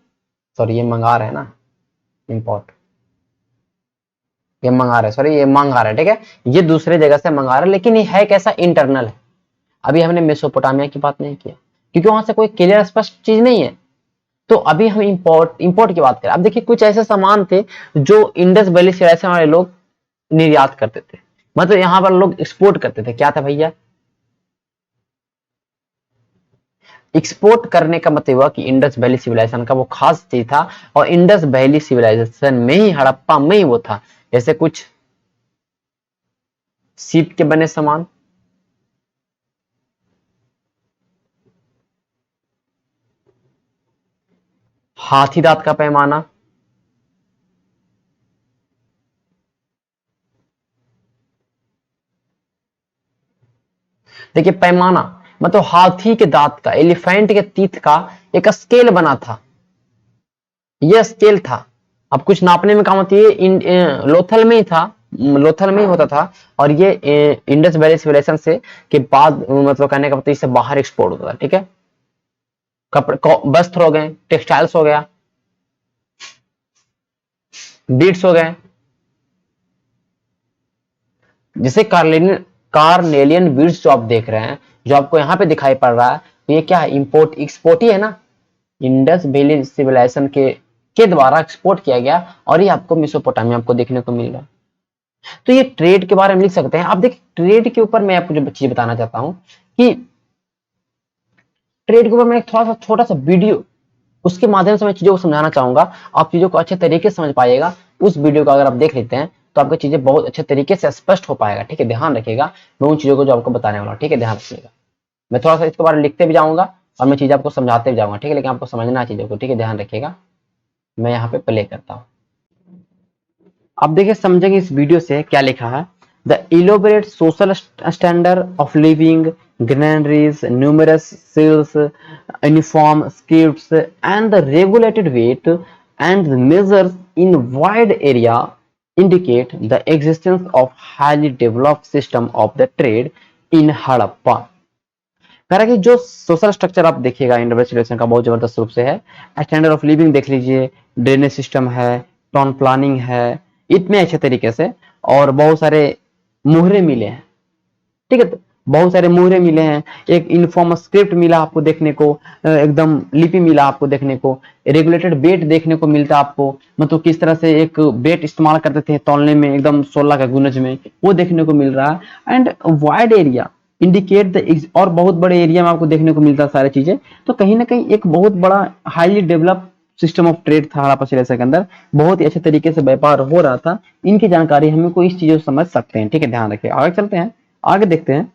सॉरी ये मंगा रहे हैं ना, इंपोर्ट, ये मंगा रहे, सॉरी ये मंगा रहे, ठीक है, ये दूसरे जगह से मंगा रहे, लेकिन ये है कैसा? इंटरनल है। अभी हमने मेसोपोटामिया की बात नहीं किया, क्योंकि वहां से कोई क्लियर स्पष्ट चीज नहीं है। तो अभी हम इंपोर्ट की बात करें। अब देखिए कुछ ऐसे सामान थे जो इंडस वैली सिविलाइजेशन वाले लोग निर्यात करते थे, मतलब यहाँ पर लोग एक्सपोर्ट करते थे। क्या था भैया? एक्सपोर्ट करने का मतलब हुआ कि इंडस वैली सिविलाइजेशन का वो खास चीज था, और इंडस वैली सिविलाइजेशन में ही, हड़प्पा में ही वो था। जैसे कुछ सीप के बने सामान, हाथी दांत का पैमाना, देखिए पैमाना मतलब हाथी के दांत का, एलिफेंट के तीत का एक स्केल बना था, यह स्केल था। अब कुछ नापने में काम होती है, लोथल में ही था, लोथल में ही होता था। और ये इंडस वैली सिविलाइजेशन से के बाद, मतलब कहने का मतलब इससे बाहर एक्सपोर्ट होता था। ठीक है, कपड़े, वस्त्र हो गए, टेक्सटाइल्स हो गया, बीड्स हो गए, जैसे कार्नेलियन बीड्स जो आप देख रहे हैं, जो आपको यहाँ पे दिखाई पड़ रहा है, तो ये क्या है? इंपोर्ट एक्सपोर्ट ही है ना। इंडस वैली सिविलाइजेशन के द्वारा एक्सपोर्ट किया गया, और ये आपको मेसोपोटामिया आपको देखने को मिल रहा है। तो ये ट्रेड के बारे में लिख सकते हैं आप। देखिए ट्रेड के ऊपर मैं आपको जो चीज बताना चाहता हूं कि ट्रेड के ऊपर मैं एक थोड़ा सा छोटा सा वीडियो, उसके माध्यम से मैं चीजों को समझाना चाहूंगा। आप चीजों को अच्छे तरीके से समझ पाइएगा। उस वीडियो को अगर आप देख लेते हैं तो आपकी चीजें बहुत अच्छे तरीके से स्पष्ट हो पाएगा। ठीक है, ध्यान रखिएगा, मैं उन चीजों को जो आपको बताने वाला हूँ, ठीक है, ध्यान रखिएगा। मैं थोड़ा सा इसके बारे में लिखते भी जाऊंगा और मैं चीजें आपको समझाते भी जाऊंगा, ठीक है, लेकिन आपको समझना है चीजों को, ठीक है, ध्यान रखिएगा। मैं यहाँ पे प्ले करता हूँ। अब देखिए समझेंगे इस वीडियो से क्या लिखा है। The elaborate social standard of living, granaries, numerous seals, uniform scripts, and the regulated weight and the measures in wide area indicate the existence of highly developed system of the trade in Harappa. कह रहा है कि जो social structure आप देखिएगा Indo civilisation का बहुत जबरदस्त रूप से है। स्टैंडर्ड ऑफ लिविंग देख लीजिए, ड्रेनेज सिस्टम है, टाउन प्लानिंग है, इतने अच्छे तरीके से, और बहुत सारे मुहरे मिले हैं। ठीक है, तो बहुत सारे मुहरे मिले हैं, एक यूनिफॉर्म स्क्रिप्ट मिला आपको देखने को, एकदम लिपि मिला आपको देखने को, रेगुलेटेड वेट देखने को मिलता आपको, मतलब किस तरह से एक वेट इस्तेमाल करते थे तौलने में, एकदम 16 का गुनज में, वो देखने को मिल रहा है। And wide area indicate the, और बहुत बड़े एरिया में आपको देखने को मिलता है सारी चीजें। तो कहीं ना कहीं एक बहुत बड़ा highly develop system of trade था हड़प्पा सिविलाइजेशन के अंदर, बहुत ही अच्छे तरीके से व्यापार हो रहा था। इनकी जानकारी हमें को इस चीजों से समझ सकते हैं। ठीक है, ध्यान रखिए, आगे चलते हैं, आगे देखते हैं।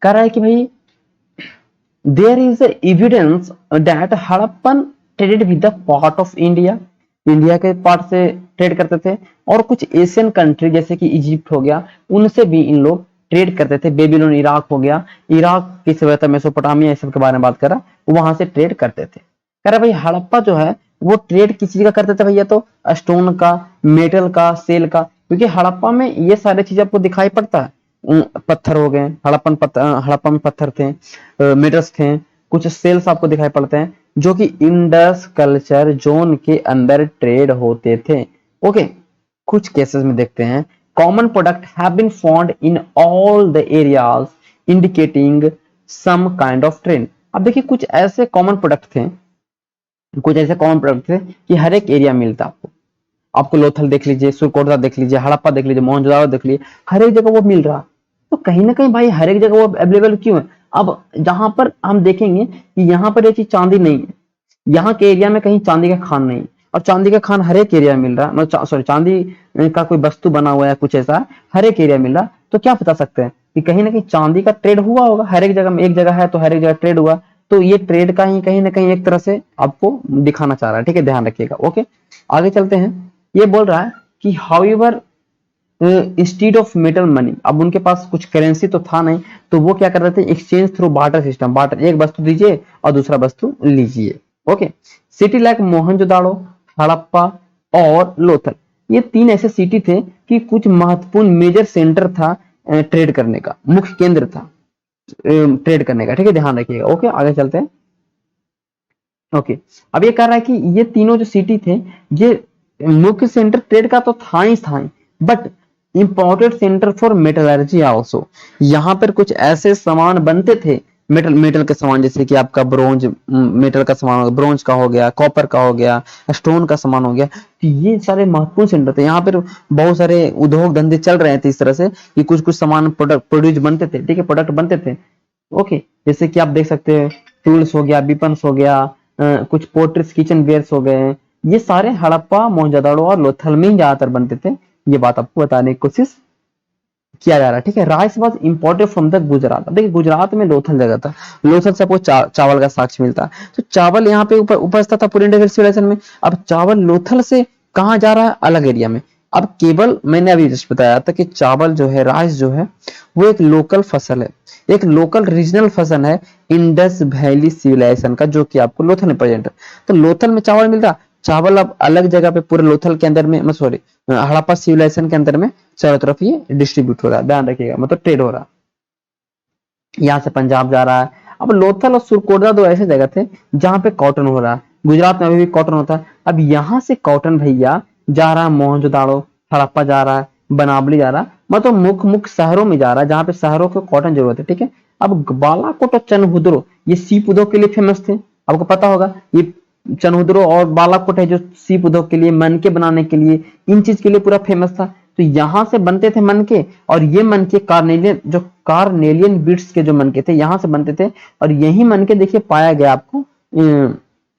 कह रहा है कि भाई there is evidence that Harappan traded with the part of India, India के पार्ट से ट्रेड करते थे, और कुछ एशियन कंट्री जैसे कि इजिप्ट हो गया, उनसे भी इन लोग ट्रेड करते थे। बेबीलोन इराक हो गया, इराक की सभ्यता मेसोपोटामिया सब के बारे में बात करा, वहां से ट्रेड करते थे। कह रहा भाई हड़प्पा जो है वो ट्रेड किस चीज का करते थे भैया, तो स्टोन का, मेटल का, सेल का, क्योंकि हड़प्पा में ये सारी चीज आपको दिखाई पड़ता है। पत्थर हो गए, हड़प्पा में पत्थर थे, मेटल्स थे, कुछ सेल्स आपको दिखाई पड़ते हैं जो कि इंडस कल्चर जोन के अंदर ट्रेड होते थे। ओके, कुछ केसेस में देखते हैं, common product have been found in all the areas indicating some kind of trade. अब देखिए कुछ ऐसे कॉमन प्रोडक्ट थे, कुछ ऐसे कॉमन प्रोडक्ट थे कि हर एक एरिया मिलता आपको। आपको लोथल देख लीजिए, सुरकोटदा देख लीजिए, हड़प्पा देख लीजिए, मोहनजोदड़ो देख लीजिए, हर एक जगह वो मिल रहा। तो कहीं ना कहीं भाई हर एक जगह वो अवेलेबल क्यों है? अब जहां पर हम देखेंगे कि यहाँ पर ये चीज चांदी नहीं है, यहाँ के एरिया में कहीं चांदी का खान नहीं, और चांदी का खान हर एक एरिया में मिल रहा है, मतलब सॉरी चांदी का कोई वस्तु बना हुआ है कुछ ऐसा हर एक एरिया मिल रहा, तो क्या बता सकते हैं कि कहीं ना कहीं चांदी का ट्रेड हुआ होगा हर एक जगह में। एक जगह है तो हर एक जगह ट्रेड हुआ, तो ये ट्रेड का ही कहीं ना कहीं एक तरह से आपको दिखाना चाह रहा है। ठीक है, ध्यान रखिएगा। ओके, आगे चलते हैं। ये बोल रहा है कि however instead of metal money, अब उनके पास कुछ करेंसी तो था नहीं, तो वो क्या कर रहे थे, exchange through barter system, barter, एक वस्तु दीजिए और दूसरा वस्तु लीजिए। Okay, city like Mohenjodaro, Harappa और लोथल, ये तीन ऐसे सिटी थे कि कुछ महत्वपूर्ण मेजर सेंटर था ट्रेड करने का, मुख्य केंद्र था ट्रेड करने का। ठीक है, ध्यान रखिएगा। ओके, आगे चलते हैं। ओके, अब ये कह रहा है कि ये तीनों जो सिटी थे, ये मुख्य सेंटर ट्रेड का तो था ही था, but imported centre for metallurgy also. यहाँ पर कुछ ऐसे सामान बनते थे, मेटल के सामान, जैसे कि आपका ब्रोंज, मेटल का सामान, ब्रोंज का हो गया, कॉपर का हो गया, स्टोन का सामान हो गया, तो ये सारे महत्वपूर्ण सेंटर थे। यहाँ पर बहुत सारे उद्योग धंधे चल रहे थे इस तरह से कि कुछ कुछ सामान प्रोडक्ट प्रोड्यूस बनते थे। ठीक है, प्रोडक्ट बनते थे। ओके, जैसे कि आप देख सकते हैं टूल्स हो गया, वेपन्स हो गया, कुछ पोर्ट्रेट्स, किचन वेयर्स हो गए, ये सारे हड़प्पा, मोहनजोदड़ो और लोथल में ही ज्यादातर बनते थे। ये बात आपको बताने की कोशिश किया जा रहा है। ठीक है, rice was imported from the Gujarat. देखिए गुजरात में लोथल जगह था, लोथल से आपको चावल का साक्ष्य मिलता है, तो चावल यहाँ पे उपजता था पूरे इंडियन सिविलाइजेशन में। अब चावल लोथल से कहाँ जा रहा है, अलग एरिया में। अब केवल मैंने अभी जस्ट बताया था कि चावल जो है, राइस जो है, वो एक लोकल फसल है, एक लोकल रीजनल फसल है इंडस वैली सिविलाइजेशन का, जो कि आपको लोथल में प्रेजेंट है। तो लोथल में चावल मिल रहा, चावल अब अलग जगह पे पूरे लोथल के अंदर में, सॉरी हड़प्पा सिविलाइजेशन के अंदर में चारों तरफ ये डिस्ट्रीब्यूट हो रहा है, ध्यान रखिएगा, मतलब ट्रेड हो रहा है। यहाँ से पंजाब जा रहा है। अब लोथल और सुरकोटदा दो ऐसे जगह थे जहां पे कॉटन हो रहा है, गुजरात में अभी भी कॉटन होता है। अब यहाँ से कॉटन भैया जा रहा है मोहनजोदाड़ो, हड़प्पा जा रहा है, बनावली जा रहा है, मतलब मुख्य मुख्य शहरों में जा रहा है जहां पे शहरों को कॉटन जरूरत है। ठीक है, अब बालाकोट और चनहुद्रो ये सीप उद्योग के लिए फेमस थे, आपको पता होगा। ये चनहुद्रो और बालाकोट है जो सीप उद्योग के लिए, मनके बनाने के लिए, इन चीज के लिए पूरा फेमस था। तो यहां से बनते थे मनके, और ये मनके कार्नेलियन बीड्स के जो मनके थे यहां से बनते थे, और यही मनके देखिए पाया गया आपको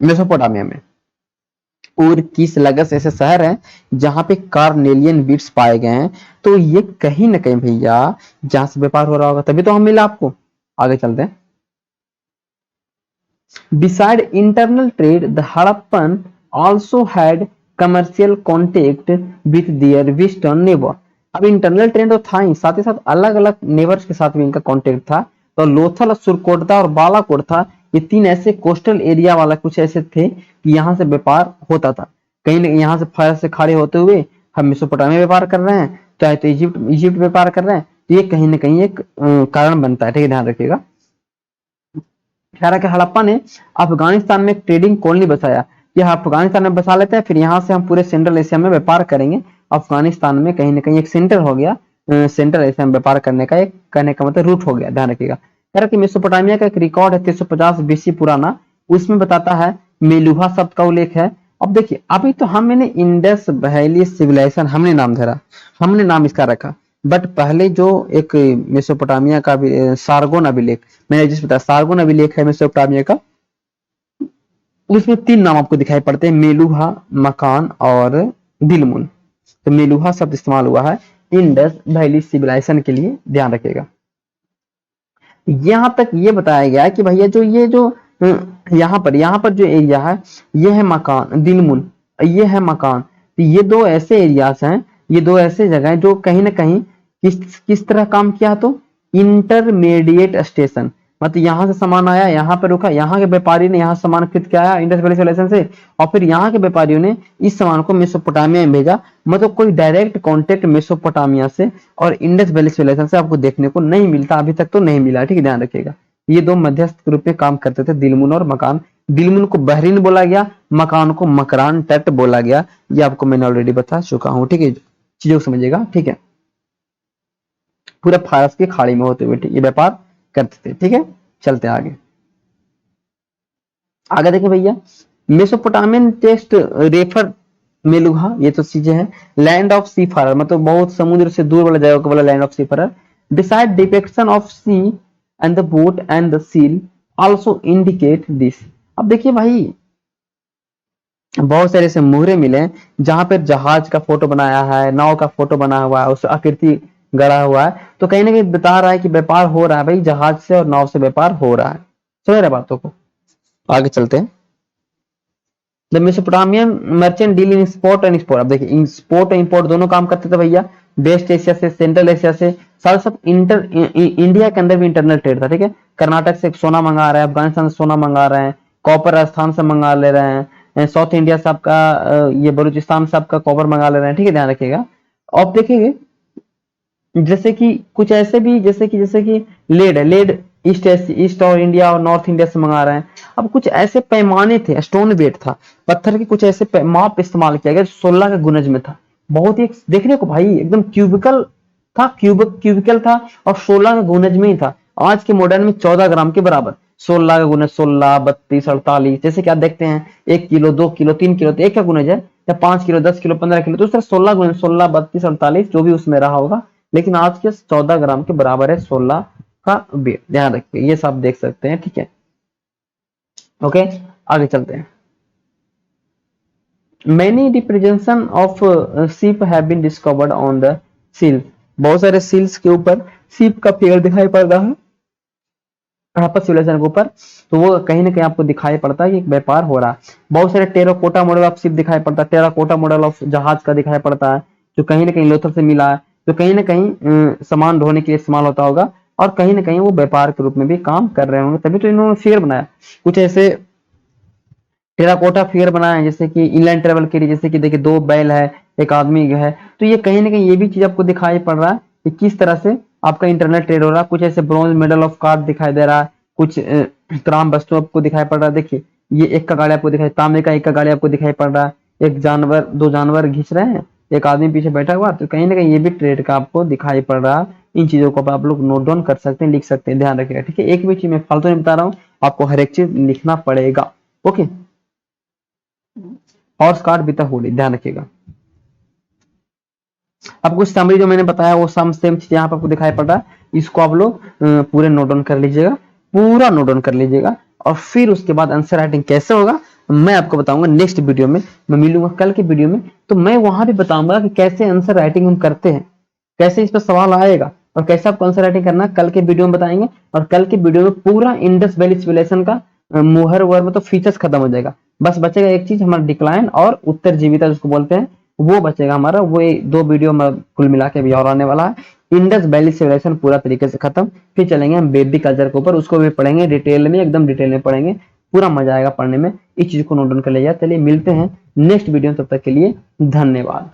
मेसोपोटामिया में। और किस लगस ऐसे शहर है जहां पे कार्नेलियन बीड्स पाए गए हैं, तो ये कहीं ना कहीं भैया जहां से व्यापार हो रहा होगा, तभी तो हम मिला आपको। आगे चलते हैं। Beside internal trade, the Harappan also had commercial contact with their western neighbor. अब इंटरनल ट्रेड तो था ही, साथ अलग अलग नेबर्स के साथ भी इनका कांटेक्ट था। तो लोथल, सुरकोटदा और बालाकोट था, ये तीन ऐसे कोस्टल एरिया वाला कुछ ऐसे थे कि यहाँ से व्यापार होता था। कहीं ना यहाँ से फर्स्ट से खड़े होते हुए हम मेसोपोटामिया व्यापार कर रहे हैं, चाहे तो इजिप्ट व्यापार कर रहे हैं, तो ये कहीं ना कहीं एक कारण बनता है। ठीक है, ध्यान रखिएगा। कह रहा कि हड़प्पा ने अफगानिस्तान में एक ट्रेडिंग कॉलोनी बसाया, यह अफगानिस्तान में बसा लेते हैं, फिर यहाँ से हम पूरे सेंट्रल एशिया में व्यापार करेंगे। अफगानिस्तान में कहीं ना कहीं एक सेंटर हो गया, सेंट्रल एशिया में व्यापार करने का एक, कहने का मतलब रूट हो गया, ध्यान रखिएगा। कह रहा कि मेसोपोटामिया का एक रिकॉर्ड है 350 बीसी पुराना, उसमें बताता है मेलुहा शब्द का उल्लेख है। अब देखिए अभी तो हमने इंडस वैली सिविलाइजेशन हमने नाम धरा, हमने नाम इसका रखा, बट पहले जो एक मेसोपोटामिया का सारगोन अभिलेख, मैंने जिस बताया सारगोन अभिलेख है मेसोपोटामिया का, उसमें तीन नाम आपको दिखाई पड़ते हैं, मेलुहा, मकान और दिलमुन। तो मेलुहा शब्द इस्तेमाल हुआ है इंडस वैली सिविलाइजेशन के लिए, ध्यान रखिएगा। यहां तक ये बताया गया है कि भैया जो ये जो यहाँ पर जो एरिया है ये है मकान, दिलमुन, ये है मकान। तो ये दो ऐसे एरियाज हैं, ये दो ऐसे जगह हैं जो कहीं ना कहीं किस तरह काम किया, तो इंटरमीडिएट स्टेशन, मतलब यहाँ से सामान आया, यहाँ पे रुका, यहाँ के व्यापारी ने यहाँ सामान खरीद के आया इंडस वैली सिविलाइजेशन से, और फिर यहाँ के व्यापारियों ने इस सामान को मेसोपोटामिया में भेजा। मतलब कोई डायरेक्ट कॉन्टेक्ट मेसोपोटामिया से और इंडस वैली सिविलाइजेशन से आपको देखने को नहीं मिलता, अभी तक तो नहीं मिला, ठीक है, ध्यान रखिएगा। ये दो मध्यस्थ के रूप में काम करते थे, दिलमुन और मकान। दिलमुन को बहरीन बोला गया, मकान को मकरान तट बोला गया। ये आपको मैंने ऑलरेडी बता चुका हूँ, ठीक है, चीजों को समझिएगा, ठीक है। पूरा फारस की खाड़ी में होते हुए ये व्यापार करते थे, ठीक है। चलते आगे, आगे देखिए भैया, मेसोपोटामियन टेस्ट रेफर मेलुहा, ये तो चीजें हैं। लैंड ऑफ सी फारर, मतलब बहुत समुद्र से दूर वाला जगह को बोला land of seafarer. Decide depiction of sea and the boat and the seal also indicate this. अब देखिए भाई, बहुत सारे ऐसे मुहरे मिले जहां पर जहाज का फोटो बनाया है, नाव का फोटो बना हुआ है, उस आकृति गड़ा हुआ है, तो कहीं ना कहीं बता रहा है कि व्यापार हो रहा है भाई, जहाज से और नाव से व्यापार हो रहा है। समझ रहे बातों को, आगे चलते हैं। The Mesopotamian merchant deal in export and export. अब देखिए, इंपोर्ट और इंपोर्ट दोनों काम करते थे भैया, वेस्ट एशिया से, सेंट्रल एशिया से, साथ साथ इंडिया के अंदर भी इंटरनल ट्रेड था, ठीक है। कर्नाटक से सोना मंगा रहे हैं, अफगानिस्तान से सोना मंगा रहे हैं, कॉपर राजस्थान से मंगा ले रहे हैं, साउथ इंडिया से आपका ये बलूचिस्तान से आपका कॉपर मंगा ले रहे हैं, ठीक है, ध्यान रखिएगा। अब देखेंगे जैसे कि कुछ ऐसे भी, जैसे कि लेड है, लेड ईस्ट और इंडिया और नॉर्थ इंडिया से मंगा रहे हैं। अब कुछ ऐसे पैमाने थे, स्टोन वेट था, पत्थर के कुछ ऐसे माप इस्तेमाल किया गया 16 के गुनज में था। बहुत ही देखने को भाई एकदम क्यूबिकल था, क्यूबिकल था, और 16 के गुनज में ही था। आज के मॉडर्न में 14 ग्राम के बराबर, 16 का गुनज 16, 32, 48, जैसे कि आप देखते हैं 1 किलो, 2 किलो, 3 किलो तो एक का गुनज है, या 5 किलो, 10 किलो, 15 किलो, तो उस तरह 16 गुनज, 16, 32, 48 जो भी उसमें रहा होगा, लेकिन आज के 14 ग्राम के बराबर है 16 का वेट, ध्यान रखिए, ये सब देख सकते हैं, ठीक है। ओके, आगे चलते हैं। Many representation of sheep have been discovered on the seal। बहुत सारे सील्स के ऊपर सीप का फिगर दिखाई पड़ रहा है हड़प्पा सिविलाइजेशन के ऊपर, तो वो कहीं ना कहीं आपको दिखाई पड़ता है कि एक व्यापार हो रहा है। बहुत सारे टेराकोटा मॉडल ऑफ शिप दिखाई पड़ता है, टेराकोटा मॉडल ऑफ जहाज का दिखाई पड़ता है, जो कहीं ना कहीं लोथल से मिला है, जो कहीं ना कहीं सामान ढोने के लिए इस्तेमाल होता होगा, और कहीं ना कहीं वो व्यापार के रूप में भी काम कर रहे होंगे, तभी तो इन्होंने फिगर बनाया। कुछ ऐसे टेराकोटा फिगर बनाए हैं, जैसे कि इनलाइन ट्रेवल के लिए, जैसे कि देखिए 2 बैल है, एक आदमी है, तो ये कहीं ना कहीं ये भी चीज आपको दिखाई पड़ रहा है कि किस तरह से आपका इंटरनेट ट्रेड हो रहा है। कुछ ऐसे ब्रॉन्ज मेडल ऑफ कार्ड दिखाई दे रहा है, कुछ क्राम वस्तु आपको दिखाई पड़ रहा है। देखिए ये एक का गाड़ी आपको दिखाई, तांबे का एक का गाड़ी आपको दिखाई पड़ रहा है, एक जानवर, 2 जानवर घिंच रहे हैं, एक आदमी पीछे बैठा हुआ, तो कहीं ना कहीं ये भी ट्रेड का आपको दिखाई पड़ रहा है। इन चीजों को आप लोग नोट डाउन कर सकते हैं, लिख सकते हैं, ध्यान रखिएगा, ठीक है। एक भी चीज मैं फालतू नहीं बता रहा हूँ, आपको हर एक चीज लिखना पड़ेगा। Okay, horse cart with Holi, ध्यान रखिएगा। अब कुछ समरी जो मैंने बताया वो सम सेम चीज यहाँ पर आपको दिखाई पड़ रहा है, इसको आप लोग पूरे नोट डाउन कर लीजिएगा, पूरा नोट डाउन कर लीजिएगा, और फिर उसके बाद आंसर राइटिंग कैसे होगा मैं आपको बताऊंगा नेक्स्ट वीडियो में। मैं मिलूंगा कल की वीडियो में, तो मैं वहां भी बताऊंगा कि कैसे आंसर राइटिंग हम करते हैं, कैसे इस पर सवाल आएगा और कैसे आपको आंसर राइटिंग करना है, कल के वीडियो में बताएंगे। और कल के वीडियो में पूरा इंडस वैली सिविलाइजेशन का मुहर वर्म मतलब फीचर्स खत्म हो जाएगा, बस बचेगा एक चीज, हमारा डिक्लाइन और उत्तर जीविता जिसको बोलते हैं, वो बचेगा हमारा। वो 2 वीडियो में कुल मिला के अभी और आने वाला है। इंडस वैली सिविलाइजेशन पूरा तरीके से खत्म, फिर चलेंगे हम वैदिक कल्चर के ऊपर, उसको भी पढ़ेंगे डिटेल में, एकदम डिटेल में पढ़ेंगे, पूरा मजा आएगा पढ़ने में। इस चीज को नोट डाउन कर लिया। चलिए मिलते हैं नेक्स्ट वीडियो, तब तक के लिए धन्यवाद।